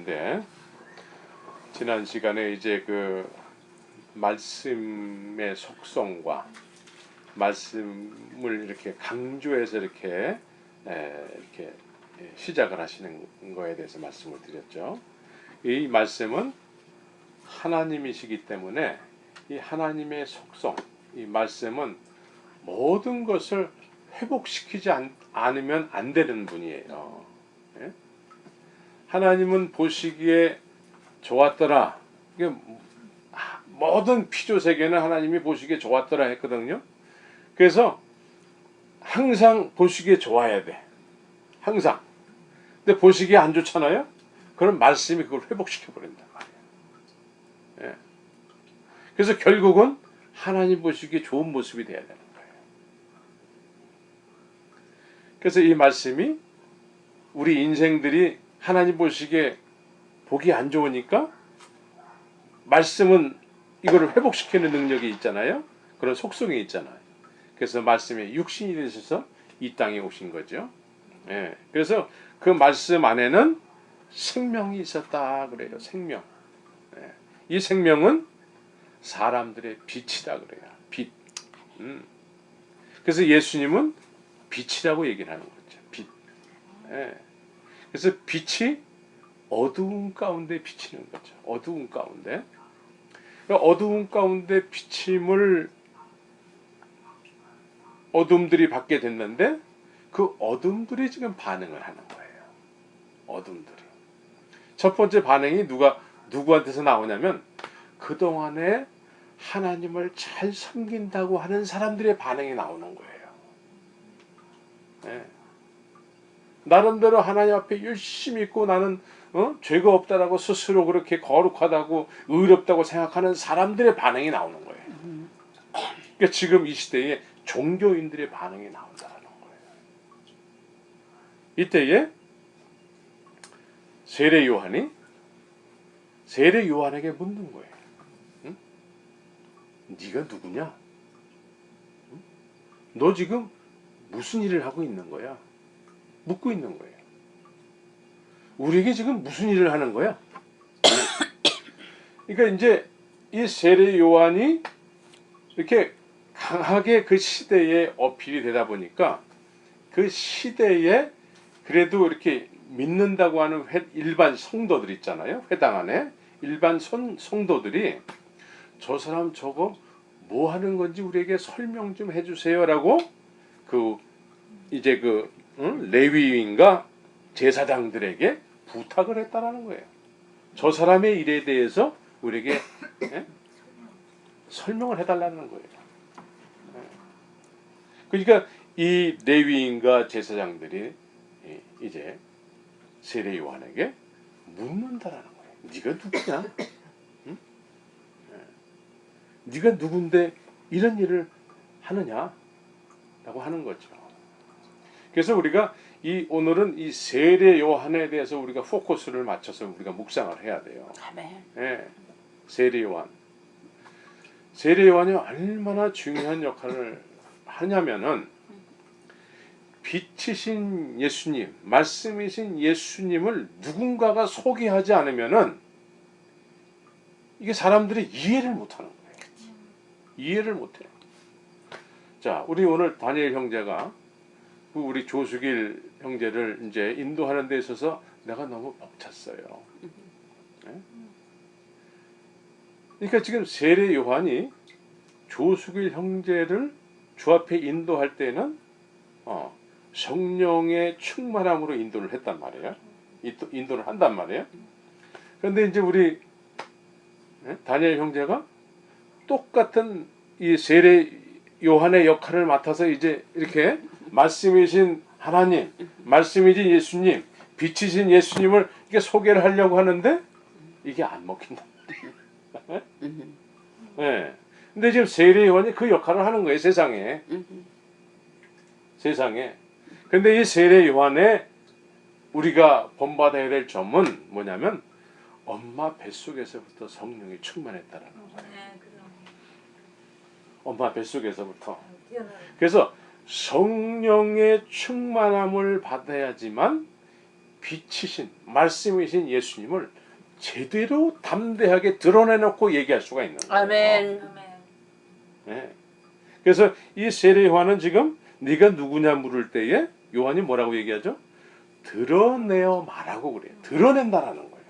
시간인데, 지난 시간에 이제 그 말씀의 속성과 말씀을 이렇게 강조해서 이렇게 시작을 하시는 거에 대해서 말씀을 드렸죠. 이 말씀은 하나님이시기 때문에 이 하나님의 속성, 이 말씀은 모든 것을 회복시키지 않으면 안 되는 분이에요. 예? 하나님은 보시기에 좋았더라. 모든 피조 세계는 하나님이 보시기에 좋았더라 했거든요. 그래서 항상 보시기에 좋아야 돼. 항상. 근데 보시기에 안 좋잖아요. 그럼 말씀이 그걸 회복시켜 버린단 말이에요. 예. 그래서 결국은 하나님 보시기에 좋은 모습이 돼야 되는 거예요. 그래서 이 말씀이 우리 인생들이 하나님 보시기에 보기 안 좋으니까 말씀은 이거를 회복시키는 능력이 있잖아요. 그런 속성이 있잖아요. 그래서 말씀이 육신이 되셔서 이 땅에 오신 거죠. 예. 그래서 그 말씀 안에는 생명이 있었다 그래요. 생명. 예. 이 생명은 사람들의 빛이다 그래요. 빛. 그래서 예수님은 빛이라고 얘기를 하는 거죠. 빛. 예. 그래서 빛이 어두운 가운데 비치는 거죠. 어두운 가운데. 어두운 가운데 비침을 어둠들이 받게 됐는데 그 어둠들이 지금 반응을 하는 거예요. 어둠들이. 첫 번째 반응이 누구한테서 나오냐면 그동안에 하나님을 잘 섬긴다고 하는 사람들의 반응이 나오는 거예요. 네. 나름대로 하나님 앞에 열심히 있고 나는 죄가 없다라고 스스로 그렇게 거룩하다고 의롭다고 생각하는 사람들의 반응이 나오는 거예요. 그러니까 지금 이 시대에 종교인들의 반응이 나온다는 거예요. 이때에 세례 요한에게 묻는 거예요. 응? 네가 누구냐? 응? 너 지금 무슨 일을 하고 있는 거야? 묻고 있는 거예요. 우리에게 지금 무슨 일을 하는 거야? 그러니까 이제 이 세례 요한이 이렇게 강하게 그 시대에 어필이 되다 보니까 그 시대에 그래도 이렇게 믿는다고 하는 일반 성도들 있잖아요. 회당 안에 일반 성도들이 저 사람 저거 뭐 하는 건지 우리에게 설명 좀 해주세요라고 레위인과 제사장들에게 부탁을 했다라는 거예요. 저 사람의 일에 대해서 우리에게 설명을 해달라는 거예요. 그러니까 이 레위인과 제사장들이 이제 세례 요한에게 묻는다라는 거예요. 네가 누구냐? 응? 네가 누군데 이런 일을 하느냐? 라고 하는 거죠. 그래서 우리가 오늘은 이 세례 요한에 대해서 우리가 포커스를 맞춰서 우리가 묵상을 해야 돼요. 네, 세례 요한. 세례 요한이 얼마나 중요한 역할을 하냐면은 빛이신 예수님, 말씀이신 예수님을 누군가가 소개하지 않으면은 이게 사람들이 이해를 못하는 거예요. 이해를 못해요. 자, 우리 오늘 다니엘 형제가 우리 조수길 형제를 이제 인도하는 데 있어서 내가 너무 벅찼어요. 네? 그러니까 지금 세례 요한이 조수길 형제를 주 앞에 인도할 때는 성령의 충만함으로 인도를 했단 말이에요. 인도를 한단 말이에요. 그런데 이제 우리 다니엘 형제가 똑같은 이 세례 요한의 역할을 맡아서 이제 이렇게 말씀이신 하나님, 말씀이신 예수님, 빛이신 예수님을 이렇게 소개를 하려고 하는데 이게 안 먹힌다. 네. 근데 지금 세례 요한이 그 역할을 하는 거예요, 세상에. 근데 이 세례 요한에 우리가 본받아야 될 점은 뭐냐면 엄마 뱃속에서부터 성령이 충만했다라는 거예요. 엄마 뱃속에서부터. 그래서 성령의 충만함을 받아야지만 빛이신 말씀이신 예수님을 제대로 담대하게 드러내놓고 얘기할 수가 있는 거예요. 아멘. 네. 그래서 이 세례 요한은 지금 네가 누구냐 물을 때에 요한이 뭐라고 얘기하죠? 드러내어 말하고 그래요. 드러낸다라는 거예요.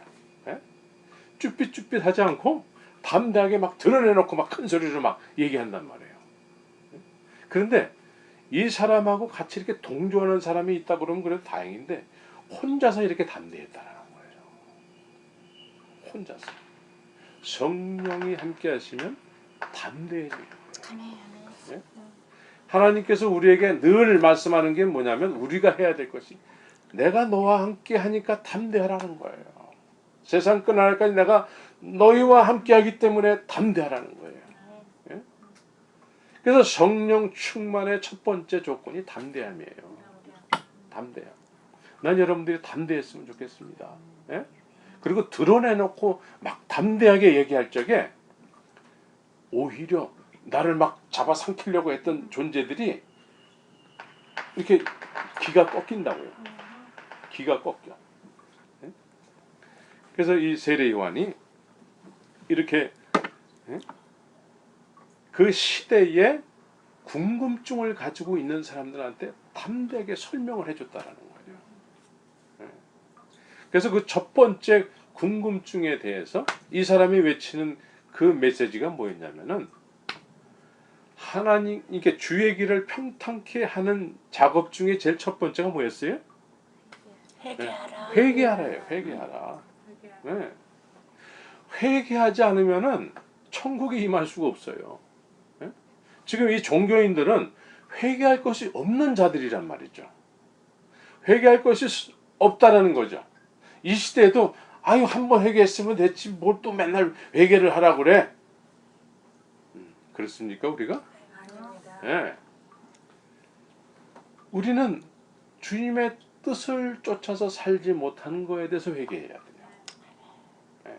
네? 쭈삣쭈삣하지 않고 담대하게 막 드러내놓고 막 큰 소리로 막 얘기한단 말이에요. 그런데 이 사람하고 같이 이렇게 동조하는 사람이 있다 그러면 그래도 다행인데 혼자서 이렇게 담대했다라는 거예요. 혼자서. 성령이 함께 하시면 담대해져요. 네? 하나님께서 우리에게 늘 말씀하는 게 뭐냐면 우리가 해야 될 것이 내가 너와 함께 하니까 담대하라는 거예요. 세상 끝날까지 내가 너희와 함께 하기 때문에 담대하라는 거예요. 예? 그래서 성령 충만의 첫 번째 조건이 담대함이에요. 담대함. 난 여러분들이 담대했으면 좋겠습니다. 예? 그리고 드러내놓고 막 담대하게 얘기할 적에 오히려 나를 막 잡아삼키려고 했던 존재들이 이렇게 기가 꺾인다고요. 기가 꺾여. 예? 그래서 이 세례 요한이 이렇게 그 시대에 궁금증을 가지고 있는 사람들한테 담대하게 설명을 해줬다라는 거예요. 그래서 그 첫 번째 궁금증에 대해서 이 사람이 외치는 그 메시지가 뭐였냐면은 하나님께 주의 길을 평탄케 하는 작업 중에 제일 첫 번째가 뭐였어요? 회개하라. 회개하라예요. 회개하라. 네. 회개하지 않으면은 천국에 임할 수가 없어요. 네? 지금 이 종교인들은 회개할 것이 없는 자들이란 말이죠. 회개할 것이 없다라는 거죠. 이 시대에도 아유 한번 회개했으면 됐지 뭘 또 맨날 회개를 하라 그래. 그렇습니까 우리가? 아닙니다. 네. 우리는 주님의 뜻을 쫓아서 살지 못하는 거에 대해서 회개해야 돼요. 네.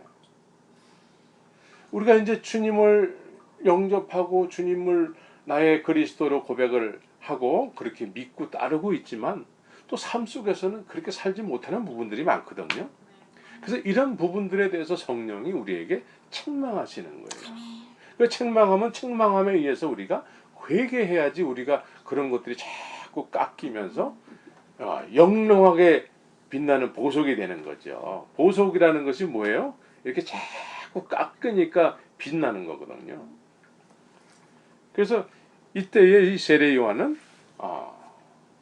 우리가 이제 주님을 영접하고 주님을 나의 그리스도로 고백을 하고 그렇게 믿고 따르고 있지만 또 삶 속에서는 그렇게 살지 못하는 부분들이 많거든요. 그래서 이런 부분들에 대해서 성령이 우리에게 책망하시는 거예요. 그 책망하면 책망함에 의해서 우리가 회개해야지 우리가 그런 것들이 자꾸 깎이면서 영롱하게 빛나는 보석이 되는 거죠. 보석이라는 것이 뭐예요? 이렇게 자꾸 깎으니까 빛나는 거거든요. 그래서 이때에 이 세례 요한은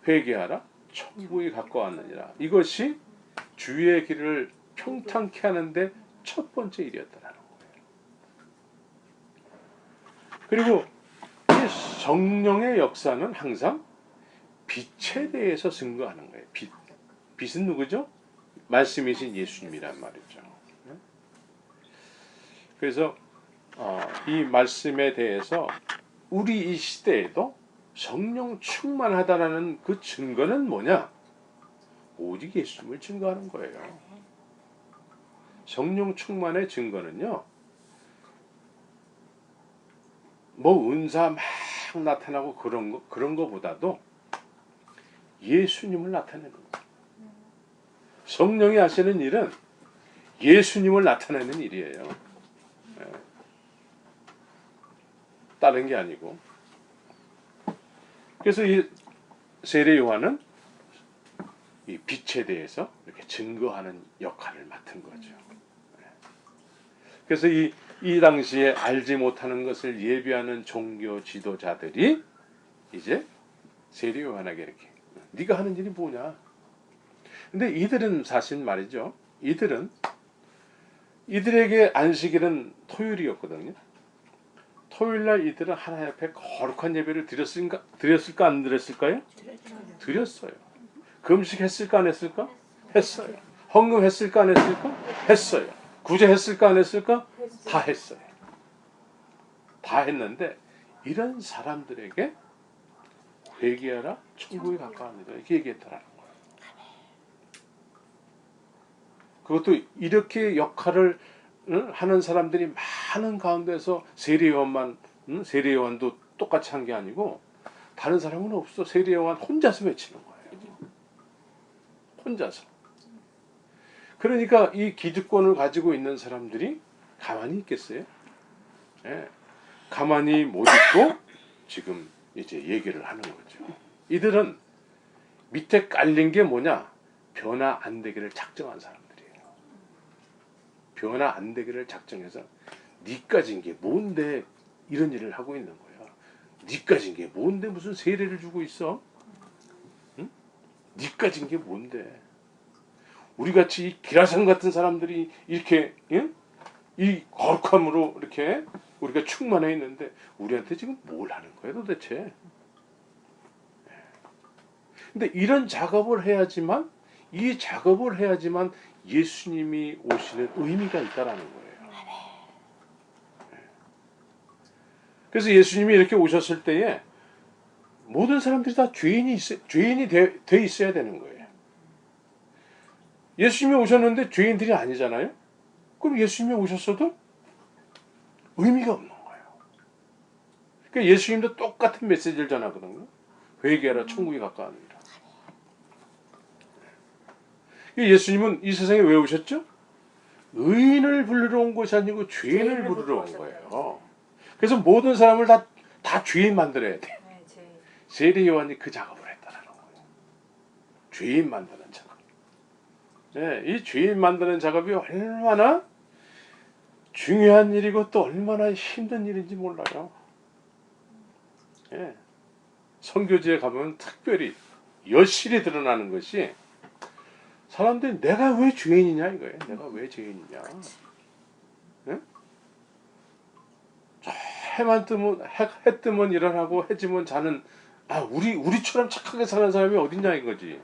회개하라 천국이 가까웠느니라. 이것이 주의 길을 평탄케 하는데 첫 번째 일이었다라는 거예요. 그리고 이 성령의 역사는 항상 빛에 대해서 증거하는 거예요. 빛은 누구죠? 말씀이신 예수님이란 말이죠. 그래서 이 말씀에 대해서 우리 이 시대에도 성령 충만하다라는 그 증거는 뭐냐? 오직 예수님을 증거하는 거예요. 성령 충만의 증거는요. 뭐 은사 막 나타나고 그런 거보다도 예수님을 나타내는 거예요. 성령이 하시는 일은 예수님을 나타내는 일이에요. 다른 게 아니고. 그래서 이 세례 요한은 이 빛에 대해서 이렇게 증거하는 역할을 맡은 거죠. 그래서 이 당시에 알지 못하는 것을 예비하는 종교 지도자들이 이제 세례 요한에게 이렇게 네가 하는 일이 뭐냐? 근데 이들은 사실 말이죠. 이들에게 안식일은 토요일이었거든요. 토요일날 이들은 하나님 앞에 거룩한 예배를 드렸을까 안 드렸을까요? 드렸어요. 금식했을까 안 했을까? 했어요. 헌금했을까 안 했을까? 했어요. 구제했을까 안 했을까? 다 했어요. 다 했는데 이런 사람들에게 회개하라 천국이 가까웠느니라 이렇게 얘기했다라는 거예요. 그것도 이렇게 역할을 하는 사람들이 많은 가운데서 세례 요한도 똑같이 한 게 아니고 다른 사람은 없어. 세례 요한 혼자서 외치는 거예요. 혼자서. 그러니까 이 기득권을 가지고 있는 사람들이 가만히 있겠어요? 예. 가만히 못 있고 지금 이제 얘기를 하는 거죠. 이들은 밑에 깔린 게 뭐냐? 변화 안 되기를 작정한 사람들이에요. 변화 안 되기를 작정해서 니 가진 게 뭔데 이런 일을 하고 있는 거야. 니 가진 게 뭔데 무슨 세례를 주고 있어? 응? 니 가진 게 뭔데? 우리같이 이 기라상 같은 사람들이 이렇게 응? 이 거룩함으로 이렇게 우리가 충만해 있는데 우리한테 지금 뭘 하는 거야 도대체? 근데 이런 작업을 해야지만 이 작업을 해야지만 예수님이 오시는 의미가 있다라는 거예요. 그래서 예수님이 이렇게 오셨을 때에 모든 사람들이 다 죄인이 돼 있어야 되는 거예요. 예수님이 오셨는데 죄인들이 아니잖아요. 그럼 예수님이 오셨어도 의미가 없는 거예요. 그러니까 예수님도 똑같은 메시지를 전하거든요. 회개하라 천국이 가까우니라. 예수님은 이 세상에 왜 오셨죠? 의인을 부르러 온 것이 아니고 죄인을 부르러 온 거예요. 그래서 모든 사람을 다 죄인 만들어야 돼. 네, 세례 요한이 그 작업을 했다라는 거예요. 죄인 만드는 작업. 네, 이 죄인 만드는 작업이 얼마나 중요한 일이고 또 얼마나 힘든 일인지 몰라요. 예. 선교지에 가보면 특별히 여실히 드러나는 것이 사람들이 내가 왜 죄인이냐 이거예요. 내가 왜 죄인이냐. 예? 해만 뜨면 해 뜨면 일어나고 해 지면 자는 우리처럼 착하게 사는 사람이 어딨냐 이거지.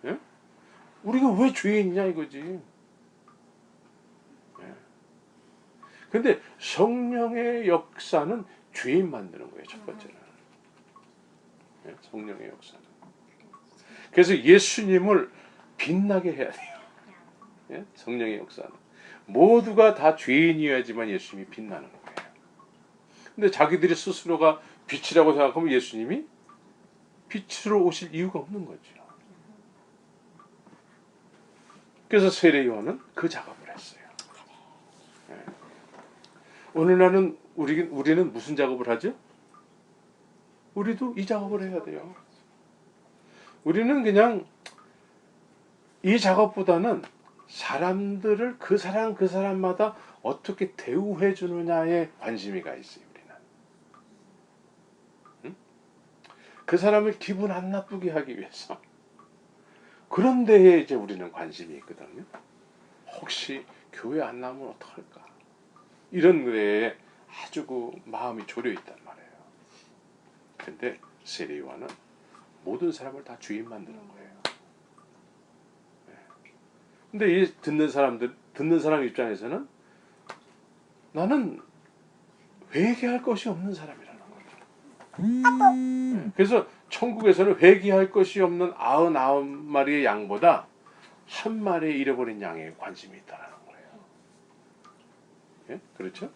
예? 우리가 왜 죄인이냐 이거지. 예. 근데 성령의 역사는 죄인 만드는 거예요. 첫 번째는. 예? 성령의 역사는. 그래서 예수님을 빛나게 해야 돼요. 예? 성령의 역사는. 모두가 다 죄인이어야지만 예수님이 빛나는 거예요. 근데 자기들이 스스로가 빛이라고 생각하면 예수님이 빛으로 오실 이유가 없는 거죠. 그래서 세례 요한은 그 작업을 했어요. 예. 오늘날은 우리는 무슨 작업을 하죠? 우리도 이 작업을 해야 돼요. 우리는 그냥 이 작업보다는 사람들을 그 사람마다 어떻게 대우해 주느냐에 관심이 가 있어요. 우리는. 응? 그 사람을 기분 안 나쁘게 하기 위해서 그런 데에 이제 우리는 관심이 있거든요. 혹시 교회 안 나오면 어떡할까? 이런 데에 아주 그 마음이 졸여 있단 말이에요. 근데 세례 요한은 모든 사람을 다 주인 만드는 거예요. 근데 이 듣는 사람 입장에서는 나는 회개할 것이 없는 사람이라는 거죠. 그래서 천국에서는 회개할 것이 없는 99마리의 양보다 한 마리의 잃어버린 양에 관심이 있다는 거예요. 예? 그렇죠?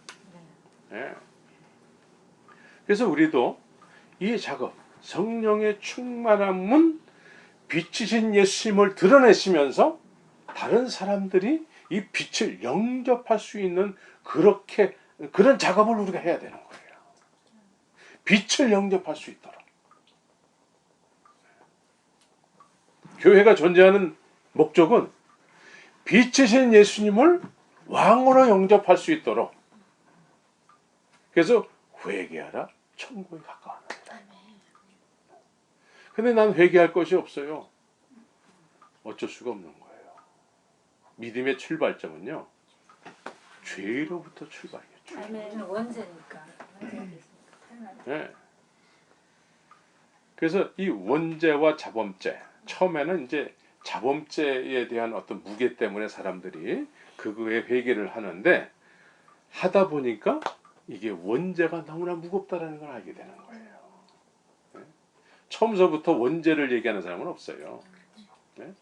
예. 그래서 우리도 이 작업, 성령의 충만함은 빛이신 예수님을 드러내시면서 다른 사람들이 이 빛을 영접할 수 있는 그런 작업을 우리가 해야 되는 거예요. 빛을 영접할 수 있도록. 교회가 존재하는 목적은 빛이신 예수님을 왕으로 영접할 수 있도록. 그래서 회개하라 천국에 가까워한다. 근데 난 회개할 것이 없어요. 어쩔 수가 없는 거예요. 믿음의 출발점은요, 죄로부터 출발이에요. 아멘. 원죄니까. 네. 그래서 이 원죄와 자범죄, 처음에는 이제 자범죄에 대한 어떤 무게 때문에 사람들이 그거에 회개를 하는데 하다 보니까 이게 원죄가 너무나 무겁다라는 걸 알게 되는 거예요. 네. 처음서부터 원죄를 얘기하는 사람은 없어요. 네.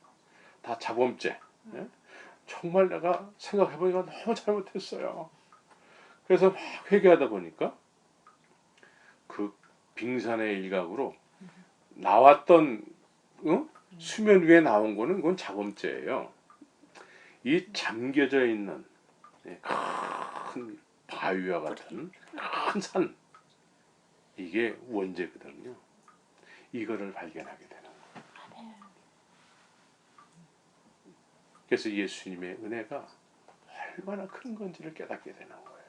다 자범죄. 네. 정말 내가 생각해보니까 너무 잘못했어요. 그래서 막 회개하다 보니까 그 빙산의 일각으로 나왔던 수면 위에 나온 거는 그건 자범죄예요. 이 잠겨져 있는 큰 바위와 같은 큰 산, 이게 원죄거든요. 이거를 발견하게 되는 거예요. 그래서 예수님의 은혜가 얼마나 큰 건지를 깨닫게 되는 거예요.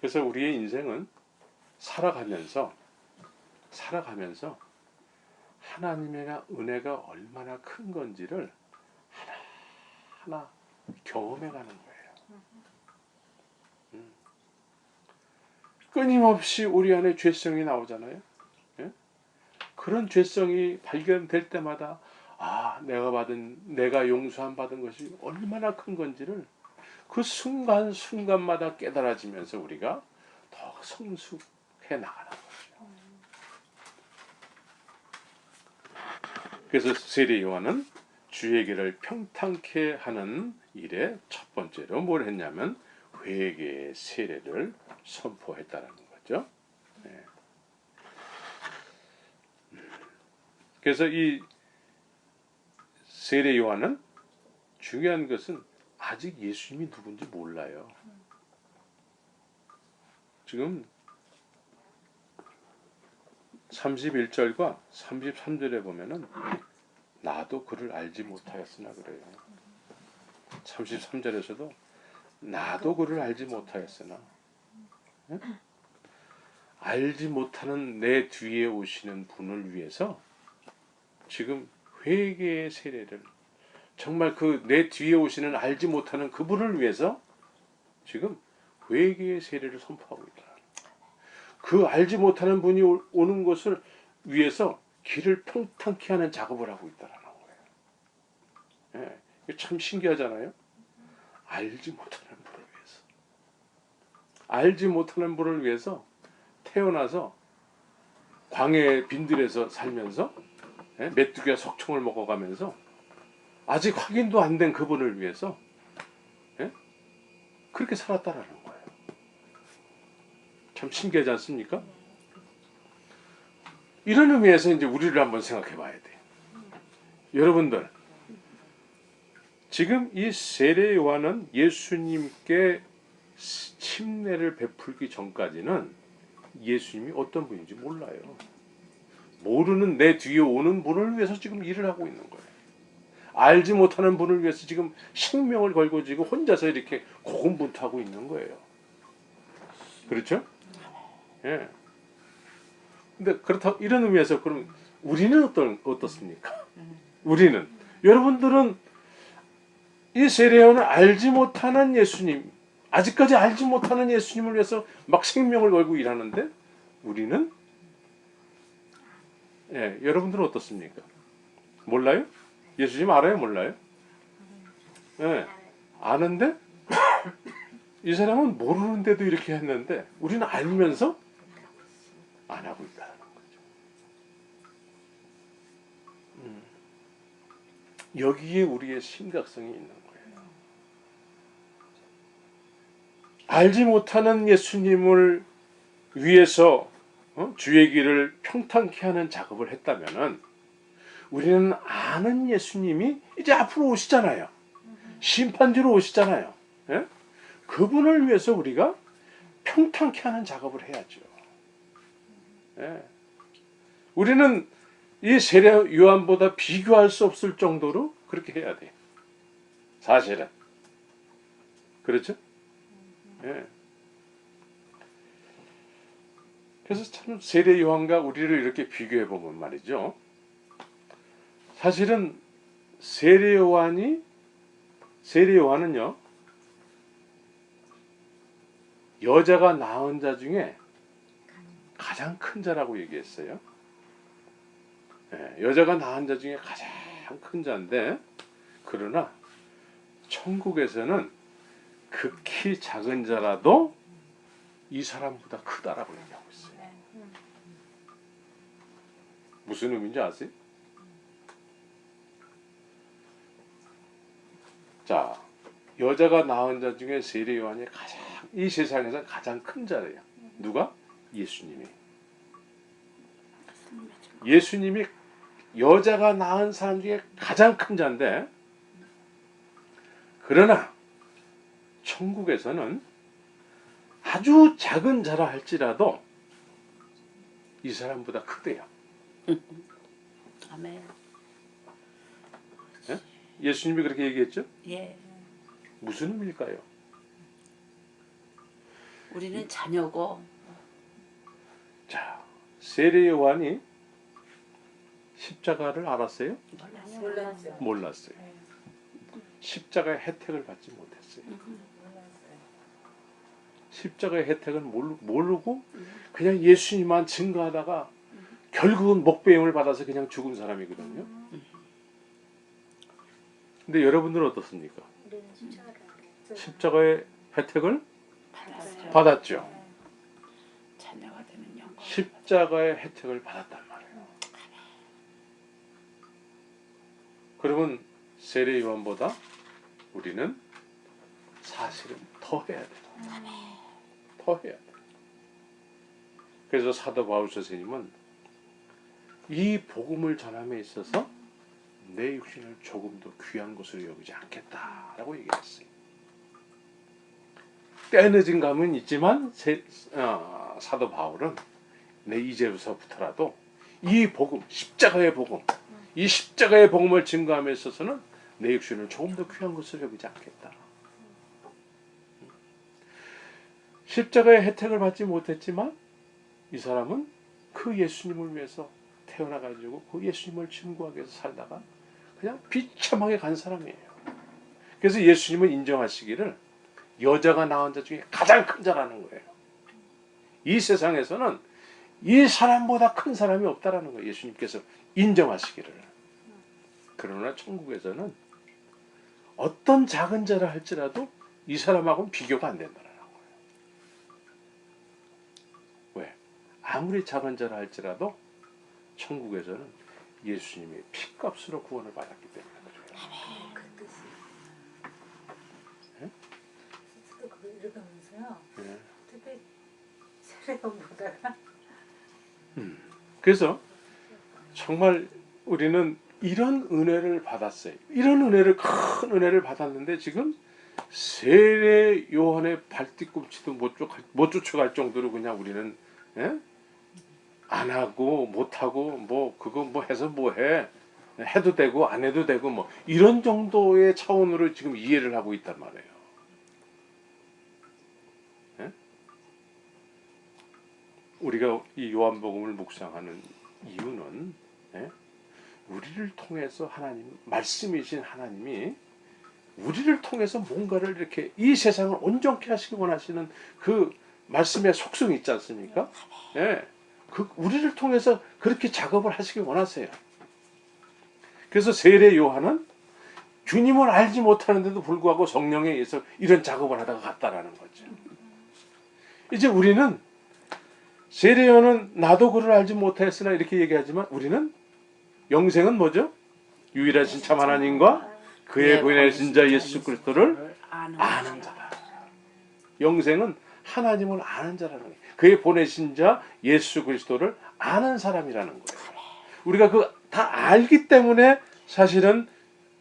그래서 우리의 인생은 살아가면서 하나님의 은혜가 얼마나 큰 건지를 하나하나 경험해 가는 거예요. 끊임없이 우리 안에 죄성이 나오잖아요. 예? 그런 죄성이 발견될 때마다 내가 용서함 받은 것이 얼마나 큰 건지를 그 순간순간마다 깨달아지면서 우리가 더 성숙해 나가는 거죠. 그래서 세례 요한은 주의 길을 평탄케 하는 일에 첫 번째로 뭘 했냐면 회개의 세례를 선포했다는 거죠. 네. 그래서 이 세례 요한은 중요한 것은 아직 예수님이 누군지 몰라요. 지금 31절과 33절에 보면은 나도 그를 알지 못하였으나 그래요. 33절에서도 나도 그를 알지 못하였으나, 네? 알지 못하는 내 뒤에 오시는 분을 위해서 지금 회개의 세례를, 정말 그 내 뒤에 오시는 알지 못하는 그분을 위해서 지금 회개의 세례를 선포하고 있다. 그 알지 못하는 분이 오는 것을 위해서 길을 평탄케 하는 작업을 하고 있다는 거예요. 예, 참 신기하잖아요. 알지 못하는 분을 위해서, 알지 못하는 분을 위해서 태어나서 광야의 빈들에서 살면서 메뚜기와 석청을 먹어가면서 아직 확인도 안 된 그분을 위해서 그렇게 살았다라는 거예요. 참 신기하지 않습니까? 이런 의미에서 이제 우리를 한번 생각해 봐야 돼요. 여러분들, 지금 이 세례 요한은 예수님께 침례를 베풀기 전까지는 예수님이 어떤 분인지 몰라요. 모르는 내 뒤에 오는 분을 위해서 지금 일을 하고 있는 거예요. 알지 못하는 분을 위해서 지금 생명을 걸고 지금 혼자서 이렇게 고군분투하고 있는 거예요. 그렇죠? 예. 근데 그렇다, 이런 의미에서 그럼 우리는 어떻습니까? 우리는, 여러분들은 이 세례요한을 알지 못하는 예수님, 아직까지 알지 못하는 예수님을 위해서 막 생명을 걸고 일하는데, 우리는, 여러분들은 어떻습니까? 몰라요? 예수님 알아요? 몰라요? 아는데 이 사람은 모르는데도 이렇게 했는데 우리는 알면서 안 하고 있다는 거죠. 여기에 우리의 심각성이 있는 거예요. 알지 못하는 예수님을 위해서 주의 길을 평탄케 하는 작업을 했다면은, 우리는 아는 예수님이 이제 앞으로 오시잖아요. 심판주로 오시잖아요. 예? 그분을 위해서 우리가 평탄케 하는 작업을 해야죠. 예. 우리는 이 세례 요한보다 비교할 수 없을 정도로 그렇게 해야 돼. 사실은. 그렇죠? 예. 그래서 참 세례 요한과 우리를 이렇게 비교해 보면 말이죠. 사실은 세례 요한은요, 여자가 낳은 자 중에 가장 큰 자라고 얘기했어요. 여자가 낳은 자 중에 가장 큰 자인데, 그러나 천국에서는 극히 작은 자라도 이 사람보다 크다라고 얘기하고 있어요. 무슨 의미인지 아세요? 자, 여자가 낳은 자 중에 세례 요한이 이 세상에서 가장 큰 자예요. 누가? 예수님이. 예수님이 여자가 낳은 사람 중에 가장 큰 자인데, 그러나 천국에서는 아주 작은 자라 할지라도 이 사람보다 크대요. 아멘. 예? 예수님이 그렇게 얘기했죠? 예. 무슨 의미일까요? 우리는 자녀고. 자, 세례 요한이 십자가를 알았어요? 몰랐어요. 몰랐어요. 십자가의 혜택을 받지 못했어요. 십자가의 혜택은 모르고 그냥 예수님만 증거하다가 결국은 목배임을 받아서 그냥 죽은 사람이거든요. 근데 여러분들은 어떻습니까? 우리는 십자가를 알았어요. 십자가의 혜택을 받았어요. 받았죠. 자녀가 되는 영광. 십자가의 혜택을 받았단 말이에요. 그러면 세례 요한보다 우리는 사실은 더 해야 돼요. 더 해야 돼요. 그래서 사도 바울 선생님은 이 복음을 전함에 있어서 내 육신을 조금도 귀한 것으로 여기지 않겠다라고 얘기했어요. 때늦은 감은 있지만 사도 바울은 내 이제부터라도 이 복음, 십자가의 복음, 이 십자가의 복음을 증거함에 있어서는 내 육신을 조금 더 귀한 것으로 여기지 않겠다. 십자가의 혜택을 받지 못했지만 이 사람은 그 예수님을 위해서 태어나가지고 그 예수님을 증거하기 위해서 살다가 그냥 비참하게 간 사람이에요. 그래서 예수님은 인정하시기를 여자가 낳은 자 중에 가장 큰 자라는 거예요. 이 세상에서는 이 사람보다 큰 사람이 없다라는 거예요. 예수님께서 인정하시기를. 그러나 천국에서는 어떤 작은 자라 할지라도 이 사람하고는 비교가 안 된다는 거예요. 왜? 아무리 작은 자라 할지라도 천국에서는 예수님의 피값으로 구원을 받았기 때문에 그래요. 그 뜻이. 예? 저도 그거 읽으면서요. 예. 되게 세례원 보다가 그래서 정말 우리는 이런 은혜를 받았어요. 이런 은혜를 큰 은혜를 받았는데 지금 세례 요한의 발뒤꿈치도 못 쫓아갈 정도로 그냥 우리는 예? 안 하고 못 하고 뭐 그거 뭐 해서 뭐 해도 되고 안 해도 되고 뭐 이런 정도의 차원으로 지금 이해를 하고 있단 말이에요. 예? 우리가 이 요한복음을 묵상하는 이유는 예? 우리를 통해서 하나님 말씀이신 하나님이 우리를 통해서 뭔가를 이렇게 이 세상을 온전케 하시기 원하시는 그 말씀의 속성이 있지 않습니까? 예. 그 우리를 통해서 그렇게 작업을 하시기 원하세요. 그래서 세례 요한은 주님을 알지 못하는데도 불구하고 성령에 의해서 이런 작업을 하다가 갔다라는 거죠. 이제 우리는 세례 요한은 나도 그를 알지 못했으나 이렇게 얘기하지만 우리는 영생은 뭐죠? 유일하신 참 하나님과 그의 보내신 자 예수 그리스도를 아는 자다. 영생은 하나님을 아는 자라는 거예요. 그의 보내신 자 예수 그리스도를 아는 사람이라는 거예요. 우리가 그 다 알기 때문에 사실은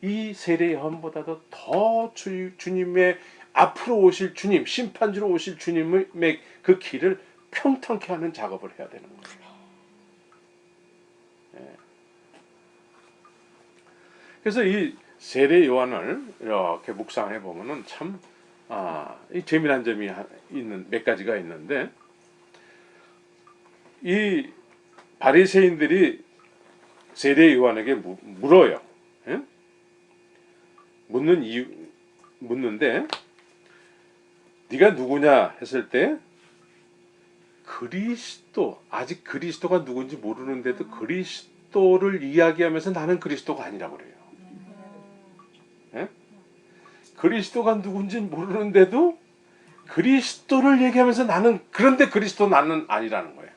이 세례 요한보다도 더 주님의 앞으로 오실 주님, 심판주로 오실 주님의 그 길을 평탄케 하는 작업을 해야 되는 거예요. 예. 그래서 이 세례 요한을 이렇게 묵상해 보면은 참 이 재미난 점이 있는 몇 가지가 있는데 이 바리새인들이 세례 요한에게 물어요. 예? 묻는데 네가 누구냐 했을 때 그리스도 아직 그리스도가 누군지 모르는데도 그리스도를 이야기하면서 나는 그리스도가 아니라고 그래요. 예? 그리스도가 누군지 모르는데도 그리스도를 얘기하면서 나는 그런데 그리스도 나는 아니라는 거예요.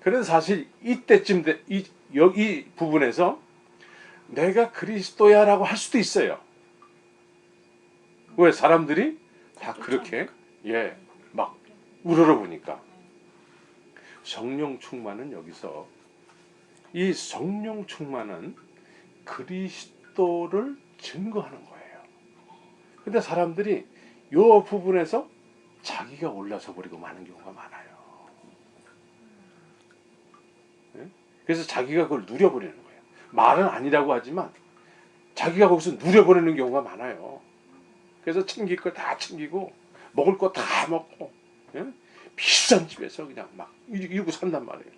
그래서 사실 이때쯤 이 부분에서 내가 그리스도야라고 할 수도 있어요. 왜 사람들이 다 그렇게 막 우러러보니까 성령 충만은 여기서 이 성령 충만은 그리스도를 증거하는 거예요. 근데 사람들이 요 부분에서 자기가 올라서 버리고 마는 경우가 많아요. 예? 그래서 자기가 그걸 누려버리는 거예요. 말은 아니라고 하지만 자기가 거기서 누려버리는 경우가 많아요. 그래서 챙길 거 다 챙기고 먹을 거 다 먹고, 예? 비싼 집에서 그냥 막 이러고 산단 말이에요.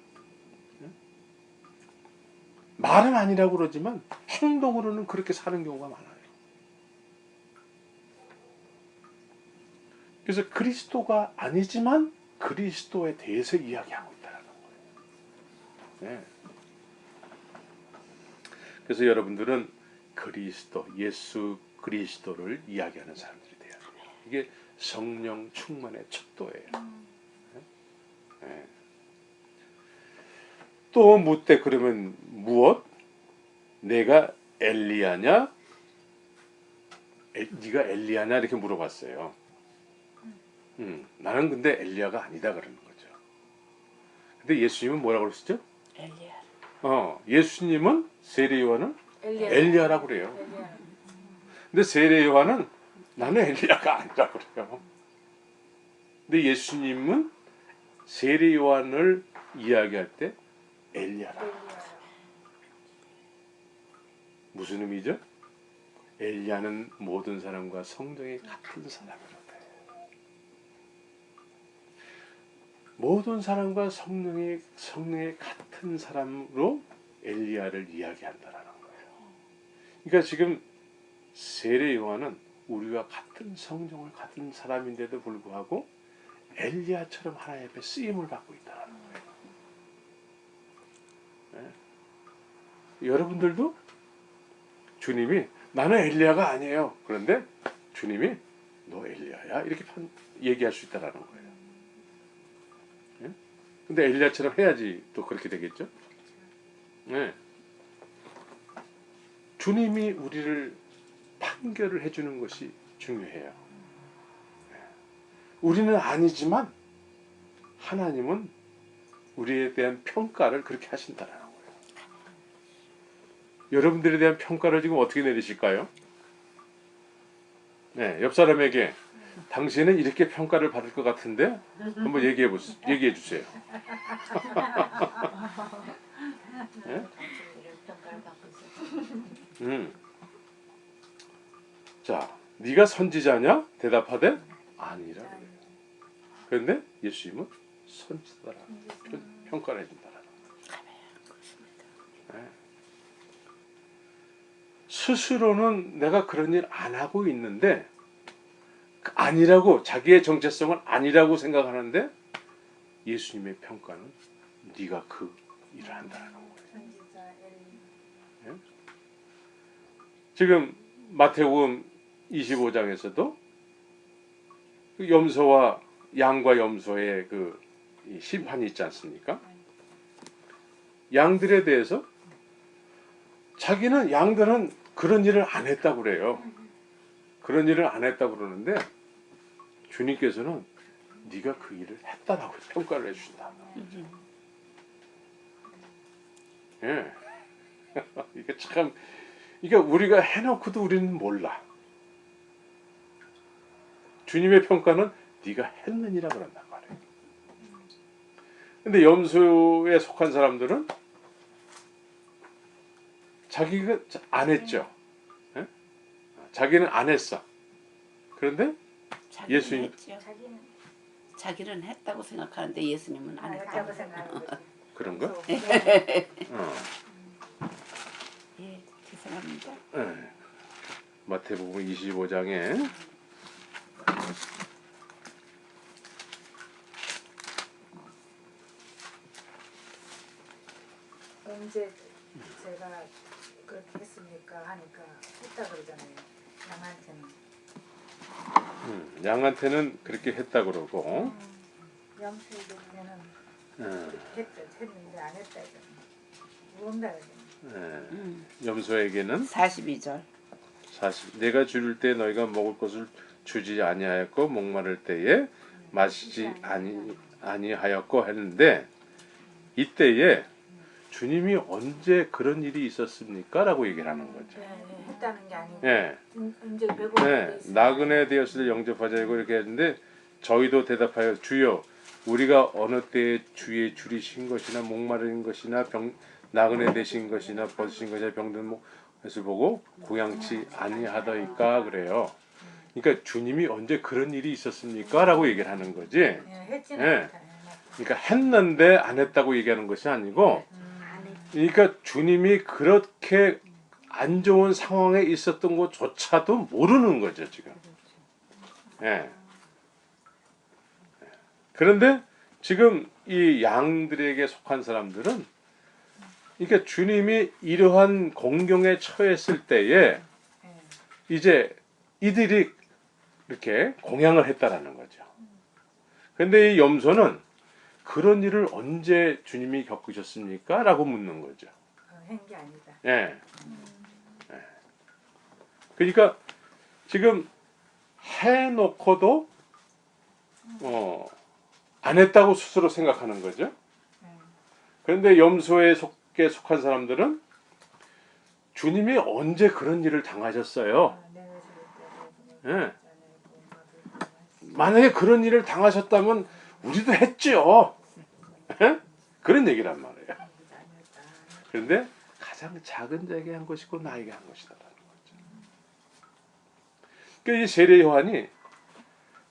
예? 말은 아니라고 그러지만 행동으로는 그렇게 사는 경우가 많아요. 그래서 그리스도가 아니지만 그리스도에 대해서 이야기하고 있다는 거예요. 네. 그래서 여러분들은 그리스도, 예수 그리스도를 이야기하는 사람들이 돼야 돼요. 이게 성령 충만의 척도예요. 네. 또 묻되 그러면 무엇? 내가 엘리야냐? 네가 엘리야냐? 이렇게 물어봤어요. 나는 근데 엘리야가 아니다 그러는 거죠. 근데 예수님은 뭐라고 그러시죠? 엘리야. 예수님은 세례 요한은 엘리야라고 그래요. 엘리야. 근데 세례 요한은 나는 엘리야가 아니라 그래요. 근데 예수님은 세례 요한을 이야기할 때 엘리야라. 무슨 의미죠? 엘리야는 모든 사람과 성령이 같은 사람이라고 해요. 모든 사람과 성령의 같은 사람으로 엘리야를 이야기한다라는 거예요. 그러니까 지금 세례 요한은 우리와 같은 성령을 가진 사람인데도 불구하고 엘리야처럼 하나님 앞에 쓰임을 받고 있다는 거예요. 네. 여러분들도 주님이 나는 엘리야가 아니에요. 그런데 주님이 너 엘리야야 이렇게 얘기할 수 있다는 거예요. 네? 근데 엘리야처럼 해야지 또 그렇게 되겠죠. 네. 주님이 우리를 판결을 해주는 것이 중요해요. 우리는 아니지만 하나님은 우리에 대한 평가를 그렇게 하신다는 거예요. 여러분들에 대한 평가를 지금 어떻게 내리실까요? 네, 옆 사람에게 당신은 이렇게 평가를 받을 것 같은데 한번 얘기해 주세요. 네? 자, 네가 선지자냐? 대답하되 아니라 그래요. 그런데 예수님은 선지자라 평가를 해준다라는 거예요. 네. 스스로는 내가 그런 일 안 하고 있는데 아니라고 자기의 정체성은 아니라고 생각하는데 예수님의 평가는 네가 그 일을 한다는 거예요. 네? 지금 마태복음 25장에서도 그 염소와 양과 염소의 그 심판이 있지 않습니까? 양들에 대해서 자기는 양들은 그런 일을 안 했다고 그래요. 그런 일을 안 했다고 그러는데 주님께서는 네가 그 일을 했다라고 평가를 해주신다. 예. 이게 참 이게 우리가 해놓고도 우리는 몰라. 주님의 평가는 네가 했느니라 그런단 말이에요. 근데 염소에 속한 사람들은 자기가 안 했죠. 예? 자기는 안 했어. 그런데 예수님 자기는 했다고 생각하는데 예수님은 안 했다고 생각하는 그런가? 예, 죄송합니다. 예. 마태복음 25장에 언제 제가 그렇게 했습니까 하니까 했다 그러잖아요. 양한테는. 양한테는 그렇게 했다 그러고 염소에게는 했는데 안 했다 이거는. 모른다 그러잖아요. 염소에게는 42절. 내가 줄일 때 너희가 먹을 것을 주지 아니하였고 목마를 때에 마시지 아니하였고 했는데 이때에 주님이 언제 그런 일이 있었습니까? 라고 얘기를 하는 거죠. 했다는 게 아니고 예. 이제 배고픈 네, 일이 있으면 나그네 되었을 때 영접하자고 이렇게 했는데 저희도 대답하여 주여 우리가 어느 때에 주의 줄이신 것이나 목마른 것이나 나그네 되신 것이나 벗으신 것이나 병든 것을 보고 고향치 아니하더이까 그래요. 그러니까 주님이 언제 그런 일이 있었습니까? 라고 얘기를 하는 거지. 했지는 예. 않다. 그러니까 했는데 안 했다고 얘기하는 것이 아니고 그러니까 주님이 그렇게 안 좋은 상황에 있었던 것조차도 모르는 거죠 지금. 예. 그런데 지금 이 양들에게 속한 사람들은 그러니까 주님이 이러한 공경에 처했을 때에 이제 이들이 이렇게 공양을 했다라는 거죠. 그런데 이 염소는 그런 일을 언제 주님이 겪으셨습니까? 라고 묻는 거죠. 한 게 아니다. 예. 예. 그러니까 지금 해놓고도 안 했다고 스스로 생각하는 거죠. 그런데 염소에 속한 사람들은 주님이 언제 그런 일을 당하셨어요? 예. 만약에 그런 일을 당하셨다면 우리도 했죠. 예? 그런 얘기란 말이에요. 그런데 가장 작은 자에게 한 것이고 나에게 한 것이다라는 거죠. 그러니까 이 세례 요한이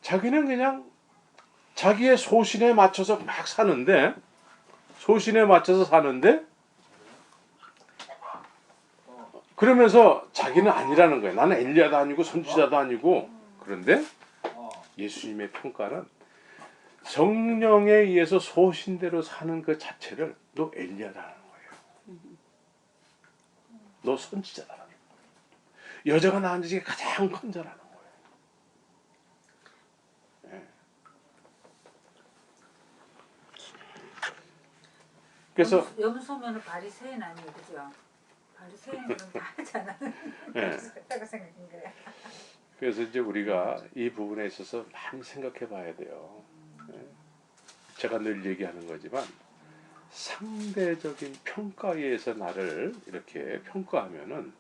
자기는 그냥 자기의 소신에 맞춰서 막 사는데 그러면서 자기는 아니라는 거예요. 나는 엘리야도 아니고 선지자도 아니고. 그런데 예수님의 평가는 성령에 의해서 소신대로 사는 그 자체를 너 엘리야다라는 거예요. 너 선지자다라는 거예요. 여자가 낳은 중에 가장 큰 자라는 거예요. 네. 그래서 염소면은 바리새인 아니에요, 그죠? 바리새인들은 다 하잖아. 그래서 했다고 생각한 거야. 그래서 이제 우리가 이 부분에 있어서 많이 생각해 봐야 돼요. 제가 늘 얘기하는 거지만 상대적인 평가에 의해서 나를 이렇게 평가하면은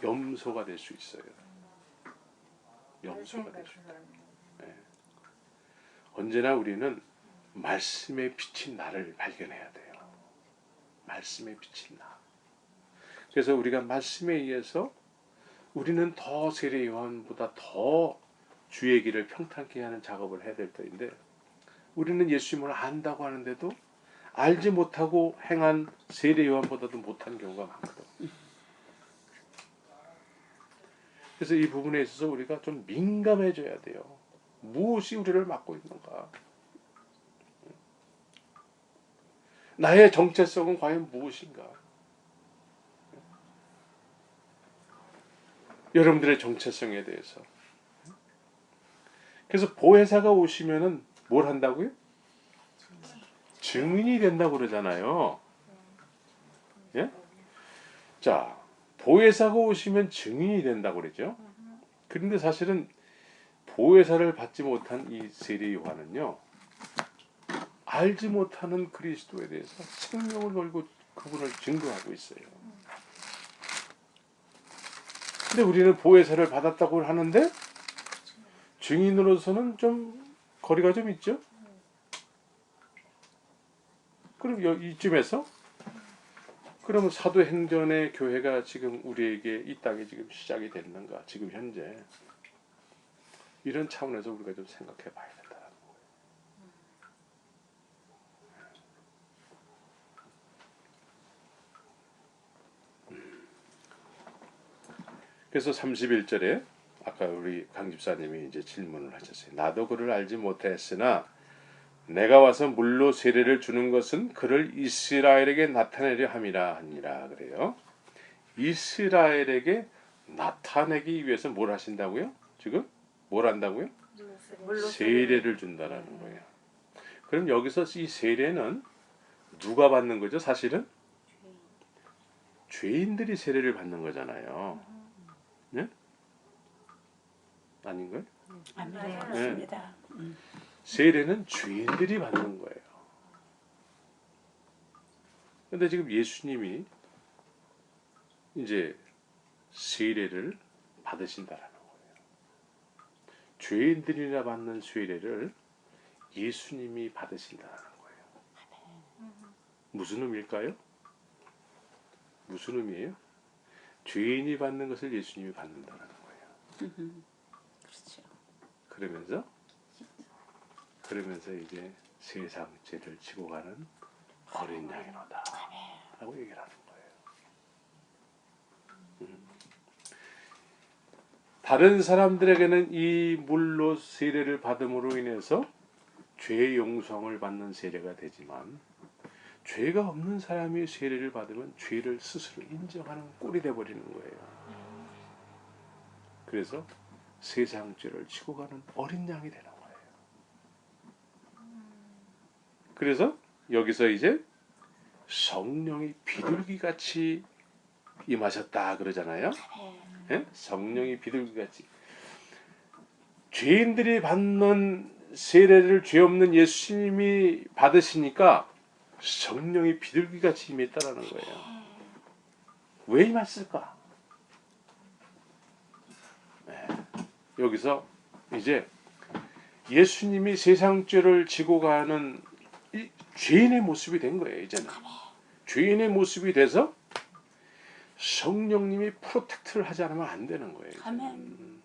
염소가 될 수 있어요. 염소가 될 수 있다. 언제나 우리는 말씀에 비친 나를 발견해야 돼요. 말씀에 비친 나. 그래서 우리가 말씀에 의해서 우리는 더 세례 요한보다 더 주의 길을 평탄케 하는 작업을 해야 될 터인데 우리는 예수님을 안다고 하는데도 알지 못하고 행한 세례 요한보다도 못한 경우가 많거든. 그래서 이 부분에 있어서 우리가 좀 민감해져야 돼요. 무엇이 우리를 막고 있는가? 나의 정체성은 과연 무엇인가? 여러분들의 정체성에 대해서. 그래서 보혜사가 오시면은 뭘 한다고요? 증인이 된다고 그러잖아요. 예? 자, 보혜사가 오시면 증인이 된다고 그러죠. 그런데 사실은 보혜사를 받지 못한 이 세례 요한은요, 알지 못하는 그리스도에 대해서 생명을 걸고 그분을 증거하고 있어요. 근데 우리는 보혜사를 받았다고 하는데 증인으로서는 좀 거리가 좀 있죠. 그럼 이쯤에서 그러면 사도행전의 교회가 지금 우리에게 이 땅에 지금 시작이 됐는가? 지금 현재 이런 차원에서 우리가 좀 생각해 봐야 된다는 거예요. 그래서 31절에 아까 우리 강 집사님이 이제 질문을 하셨어요. 나도 그를 알지 못했으나 내가 와서 물로 세례를 주는 것은 그를 이스라엘에게 나타내려 함이라 하니라 그래요. 이스라엘에게 나타내기 위해서 뭘 하신다고요? 지금 뭘 한다고요? 세례를 준다라는 거예요. 그럼 여기서 이 세례는 누가 받는 거죠? 사실은 죄인들이 세례를 받는 거잖아요. 네? 아닌가요? 네, 맞습니다. 세례는 죄인들이 받는 거예요. 근데 지금 예수님이 이제 세례를 받으신다라는 거예요. 죄인들이나 받는 세례를 예수님이 받으신다라는 거예요. 무슨 의미일까요? 무슨 의미예요? 죄인이 받는 것을 예수님이 받는다는 거예요. 그렇죠. 그러면서 이제 세상 죄를 지고 가는 어린 양이로다 라고 얘기를 하는 거예요. 다른 사람들에게는 이 물로 세례를 받음으로 인해서 죄 용서를 받는 세례가 되지만 죄가 없는 사람이 세례를 받으면 죄를 스스로 인정하는 꼴이 돼버리는 거예요. 그래서 세상 죄를 지고 가는 어린 양이 되는 거예요. 그래서 여기서 이제 성령이 비둘기같이 임하셨다 그러잖아요. 예? 성령이 비둘기같이. 죄인들이 받는 세례를 죄 없는 예수님이 받으시니까 성령이 비둘기같이 임했다라는 거예요. 왜 임했을까? 네. 여기서 이제 예수님이 세상 죄를 지고 가는 이 죄인의 모습이 된 거예요. 이제는 죄인의 모습이 돼서 성령님이 프로텍트를 하지 않으면 안 되는 거예요. 아멘.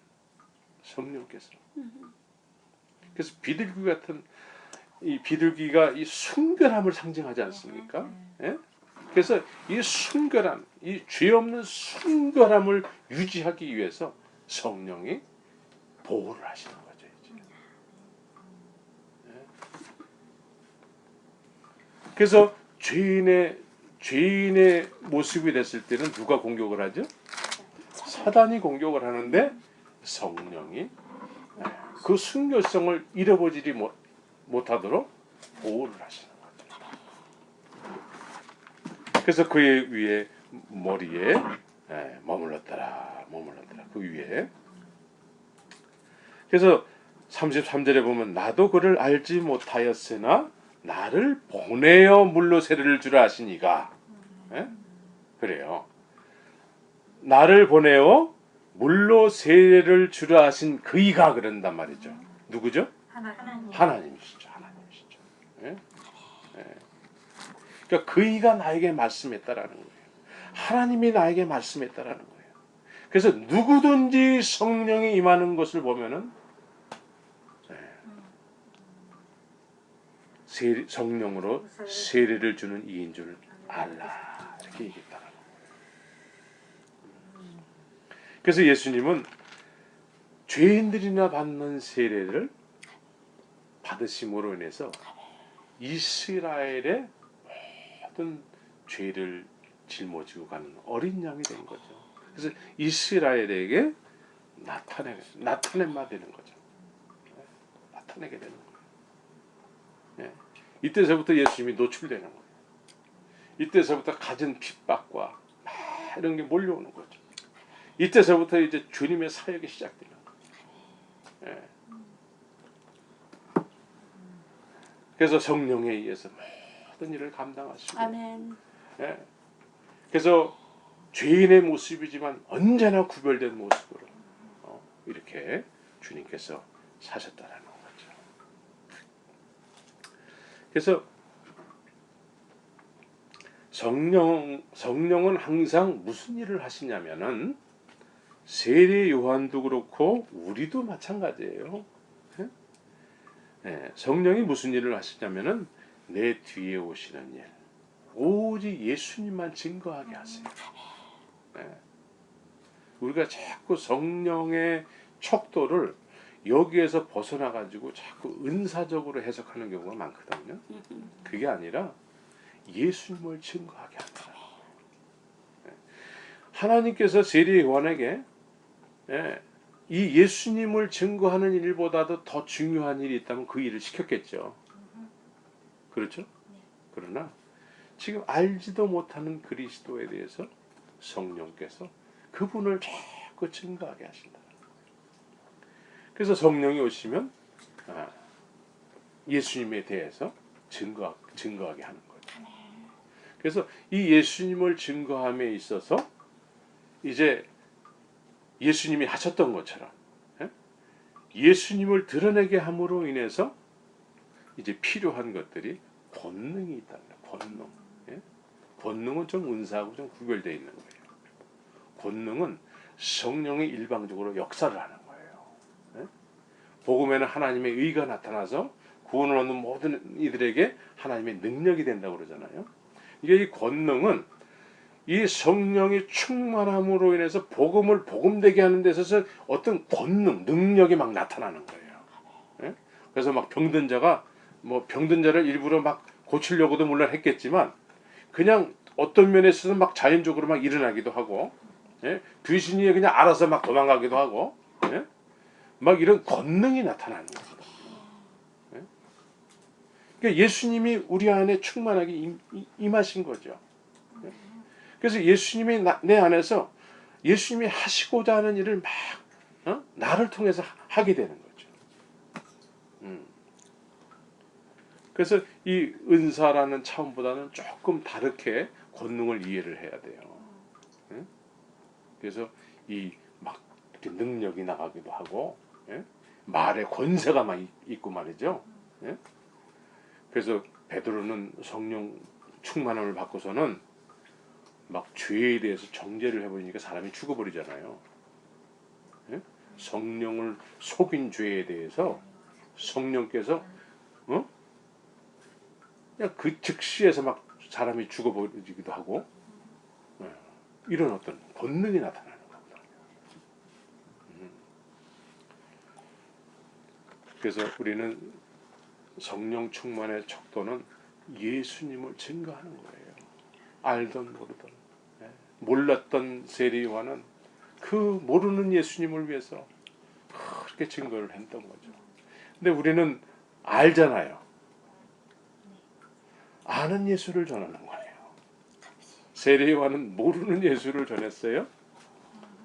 성령께서. 그래서 비둘기 같은 이 비둘기가 이 순결함을 상징하지 않습니까? 예? 그래서 이 순결함, 이 죄 없는 순결함을 유지하기 위해서 성령이 보호를 하시는 거죠. 이제. 예? 그래서 죄인의 모습이 됐을 때는 누가 공격을 하죠? 사단이 공격을 하는데 성령이 그 순결성을 잃어버리지 못하도록 보호를 하시는 거죠. 그래서 그의 위에 머리에 머물렀더라. 그 위에. 그래서 33절에 보면 나도 그를 알지 못하였으나 나를 보내어 물로 세례를 주라 하시니가. 그래요. 나를 보내어 물로 세례를 주라 하신 그이가 그런단 말이죠. 누구죠? 하나님이시죠. 예? 예. 그러니까 그이가 나에게 말씀했다라는 거예요. 하나님이 나에게 말씀했다라는 거예요. 그래서 누구든지 성령이 임하는 것을 보면은 성령으로 세례를 주는 이인 줄 알라 이렇게 얘기했다라는 거예요. 그래서 예수님은 죄인들이나 받는 세례를 받으심으로 인해서 이스라엘의 모든 죄를 짊어지고 가는 어린 양이 된 거죠. 그래서 이스라엘에게 나타내마 되는 거죠. 나타내게 되는 거예요. 네. 이때서부터 예수님이 노출되는 거예요. 이때서부터 갖은 핍박과 이런 게 몰려오는 거죠. 이때서부터 이제 주님의 사역이 시작되는 거예요. 네. 그래서 성령에 의해서 모든 일을 감당하시고 아멘. 예. 그래서 죄인의 모습이지만 언제나 구별된 모습으로 이렇게 주님께서 사셨다라는 거죠. 그래서 성령은 항상 무슨 일을 하시냐면은 세례 요한도 그렇고 우리도 마찬가지예요. 예, 성령이 무슨 일을 하시냐면은 내 뒤에 오시는 일, 오직 예수님만 증거하게 하세요. 예. 우리가 자꾸 성령의 척도를 여기에서 벗어나 가지고 자꾸 은사적으로 해석하는 경우가 많거든요. 그게 아니라 예수님을 증거하게 한다. 예. 하나님께서 세례 요한에게 이 예수님을 증거하는 일보다도 더 중요한 일이 있다면 그 일을 시켰겠죠. 그렇죠? 그러나 지금 알지도 못하는 그리스도에 대해서 성령께서 그분을 자꾸 증거하게 하신다. 그래서 성령이 오시면 예수님에 대해서 증거하게 하는 거죠. 그래서 이 예수님을 증거함에 있어서 이제 예수님이 하셨던 것처럼 예수님을 드러내게 함으로 인해서 이제 필요한 것들이 권능이 있다는 거예요. 권능. 권능은 좀 은사하고 좀 구별되어 있는 거예요. 권능은 성령이 일방적으로 역사를 하는 거예요. 복음에는 하나님의 의가 나타나서 구원을 얻는 모든 이들에게 하나님의 능력이 된다고 그러잖아요. 이게 이 권능은 이 성령이 충만함으로 인해서 복음을 복음되게 하는 데 있어서 어떤 권능, 능력이 막 나타나는 거예요. 그래서 막 병든 자가 뭐 병든 자를 일부러 막 고치려고도 물론 했겠지만 그냥 어떤 면에 있어서 막 자연적으로 막 일어나기도 하고 귀신이 그냥 알아서 막 도망가기도 하고 막 이런 권능이 나타나는 겁니다. 그러니까 예수님이 우리 안에 충만하게 임하신 거죠. 그래서 예수님이 내 안에서 예수님이 하시고자 하는 일을 막 나를 통해서 하게 되는 거죠. 그래서 이 은사라는 차원보다는 조금 다르게 권능을 이해를 해야 돼요. 그래서 이 막 이렇게 능력이 나가기도 하고 말의 권세가 막 있고 말이죠. 그래서 베드로는 성령 충만함을 받고서는 막 죄에 대해서 정죄를 해버리니까 사람이 죽어버리잖아요. 성령을 속인 죄에 대해서 성령께서 그냥 그 즉시에서 막 사람이 죽어버리기도 하고 이런 어떤 권능이 나타나는 겁니다. 그래서 우리는 성령 충만의 척도는 예수님을 증거하는 거예요. 알던 모르던 몰랐던 세리 요한은 그 모르는 예수님을 위해서 그렇게 증거를 했던 거죠. 근데 우리는 알잖아요. 아는 예수를 전하는 거예요. 세리 요한은 모르는 예수를 전했어요.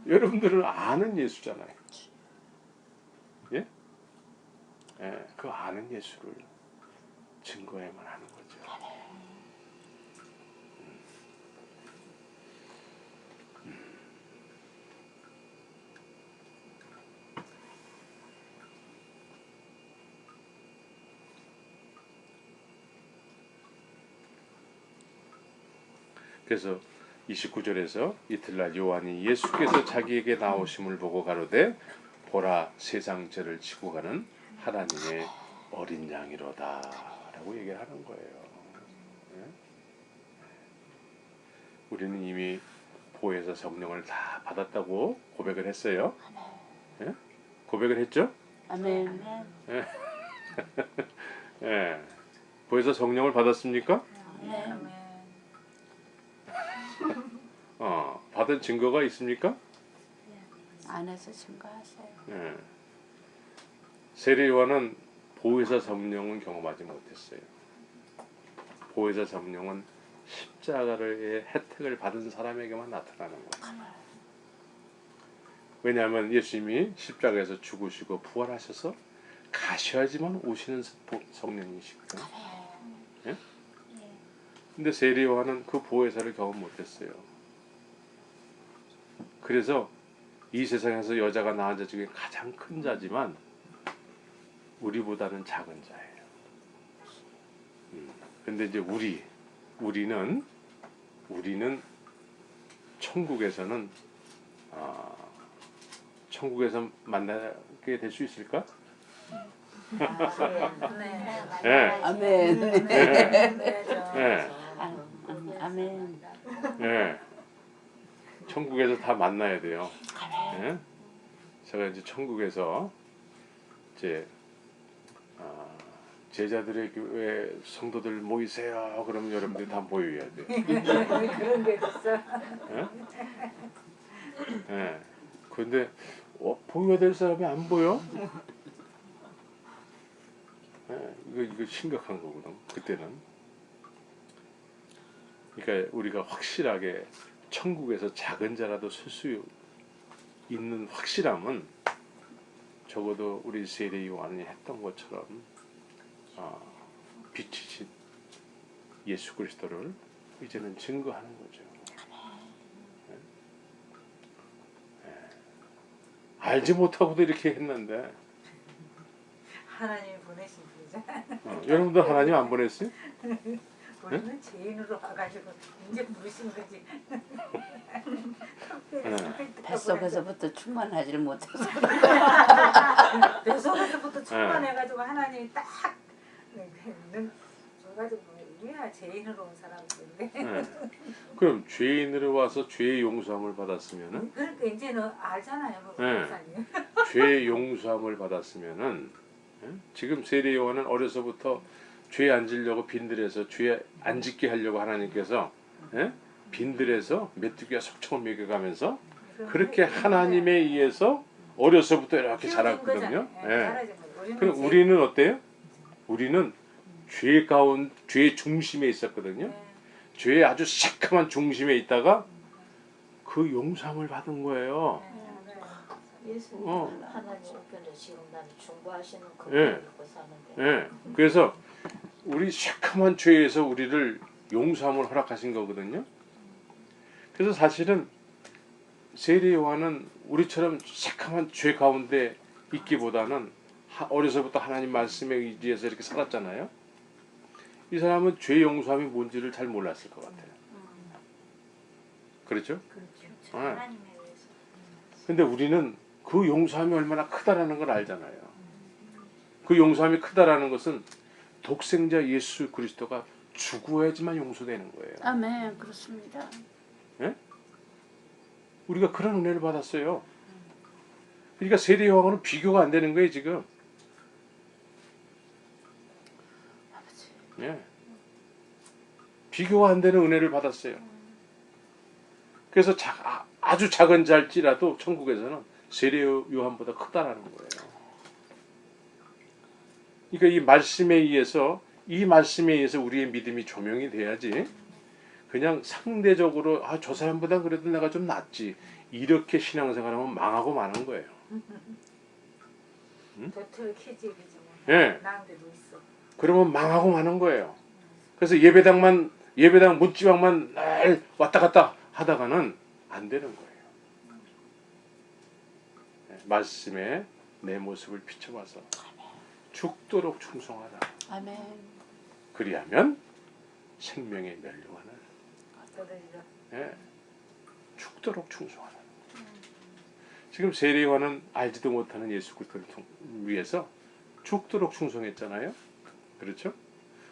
여러분들은 아는 예수잖아요. 예? 그 아는 예수를 증거해만 하는 거죠. 그래서 29절에서 이틀날 요한이 예수께서 자기에게 나오심을 보고 가로되 보라 세상 죄를 지고 가는 하나님의 어린 양이로다 라고 얘기를 하는 거예요. 우리는 이미 보혜사 성령을 다 받았다고 고백을 했어요. 고백을 했죠? 아멘. 보혜사 성령을 받았습니까? 네. 받은 증거가 있습니까? 안에서 증거하세요. 세례 요한은 보혜사 성령은 경험하지 못했어요. 보혜사 성령은 십자가의 혜택을 받은 사람에게만 나타나는 거예요. 왜냐하면 예수님이 십자가에서 죽으시고 부활하셔서 가셔야지만 오시는 성령이시거든요. 근데 세례 요한은 그 보혜사를 경험 못했어요. 그래서 이 세상에서 여자가 낳은 자 중에 가장 큰 자지만 우리보다는 작은 자예요. 근데 이제 우리는 천국에서는 천국에서 만나게 될 수 있을까? 네. 아멘. 네. 아멘. 네. 천국에서 다 만나야 돼요. 네? 제가 이제 천국에서 이제 제자들의 교회 성도들 모이세요. 그러면 여러분들이 다 모여야 돼. 그런 게 있어. 네. 근데 보여야 될 사람이 안 보여? 이거 심각한 거거든. 그때는. 그러니까 우리가 확실하게 천국에서 작은 자라도 쓸 수 있는 확실함은 적어도 우리 세례 요한이 했던 것처럼 빛이신 예수 그리스도를 이제는 증거하는 거죠. 알지 못하고도 이렇게 했는데 하나님이 보내신 분이잖아. 여러분도 하나님 안 보냈어요? 우리는 죄인으로 와가지고 이제 부르신 거지. 뱃속에서부터 충만하지를 못해서 뱃속에서부터 충만해가지고 하나님이 딱 줘가지고 우리야 죄인으로 온 사람들인데. 그럼 죄인으로 와서 죄의 용서함을 받았으면은 그러니까 이제는 알잖아요, 네. 목사님. 죄의 용서함을 받았으면은 지금 세례 요한은 어려서부터 죄 안 지려고 빈들에서 죄 안 짓게 하려고 하나님께서 빈들에서 메뚜기와 석청을 먹여가면서 그렇게 하나님에 의해서 어려서부터 이렇게 자랐거든요. 그럼 우리는 어때요? 우리는 죄 중심에 있었거든요. 죄의 아주 시커먼 중심에 있다가 그 용서함을 받은 거예요. 예수님 하나님 우편에 지금 나는 중보하시는 그 예. 믿고 사는데 그래서 우리 시커먼 죄에서 우리를 용서함을 허락하신 거거든요. 그래서 사실은 세례 요한은 우리처럼 시커먼 죄 가운데 있기보다는 어려서부터 하나님 말씀에 의지해서 이렇게 살았잖아요. 이 사람은 죄 용서함이 뭔지를 잘 몰랐을 것 같아요. 그렇죠? 그렇죠. 네. 하나님에 의해서. 근데 우리는 그 용서함이 얼마나 크다라는 걸 알잖아요. 그 용서함이 크다라는 것은 독생자 예수 그리스도가 죽어야지만 용서되는 거예요. 아멘. 그렇습니다. 우리가 그런 은혜를 받았어요. 그러니까 세례 요한은 비교가 안 되는 거예요 지금. 예. 비교가 안 되는 은혜를 받았어요. 그래서 아주 작은 자일지라도 천국에서는 세례 요한보다 크다라는 거예요. 그러니까 이 말씀에 의해서 우리의 믿음이 조명이 돼야지 그냥 상대적으로 저 사람보다 그래도 내가 좀 낫지 이렇게 신앙생활하면 망하고 마는 거예요. 도토리 캐지기지 뭐. 예. 나은데도 있어. 그러면 망하고 마는 거예요. 그래서 예배당 문지방만 날 왔다 갔다 하다가는 안 되는 거예요. 말씀에 내 모습을 비춰봐서 죽도록 충성하라. 아멘. 그리하면 생명의 멸류관을 죽도록 충성하라. 지금 세례 요한은 알지도 못하는 예수 그리스도를 위해서 죽도록 충성했잖아요. 그렇죠?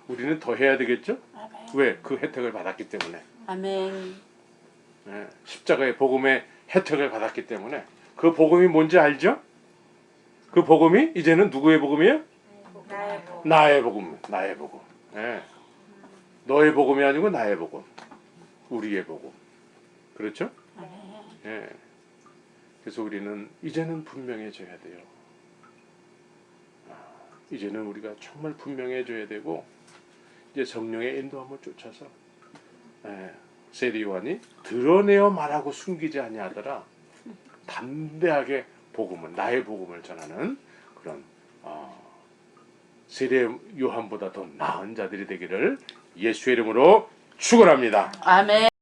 우리는 더 해야 되겠죠? 아멘. 왜? 그 혜택을 받았기 때문에. 아멘. 십자가의 복음의 혜택을 받았기 때문에. 그 복음이 뭔지 알죠? 그 복음이 이제는 누구의 복음이에요? 나의 복음. 나의 복음. 너의 복음이 아니고 나의 복음. 우리의 복음. 그렇죠? 아멘. 그래서 우리는 이제는 분명해져야 돼요. 이제는 우리가 정말 분명해져야 되고 이제 성령의 인도함을 쫓아서 세례 요한이 드러내어 말하고 숨기지 아니하더라. 담대하게 복음을 나의 복음을 전하는 그런 세례 요한보다 더 나은 자들이 되기를 예수의 이름으로 축원합니다. 아멘.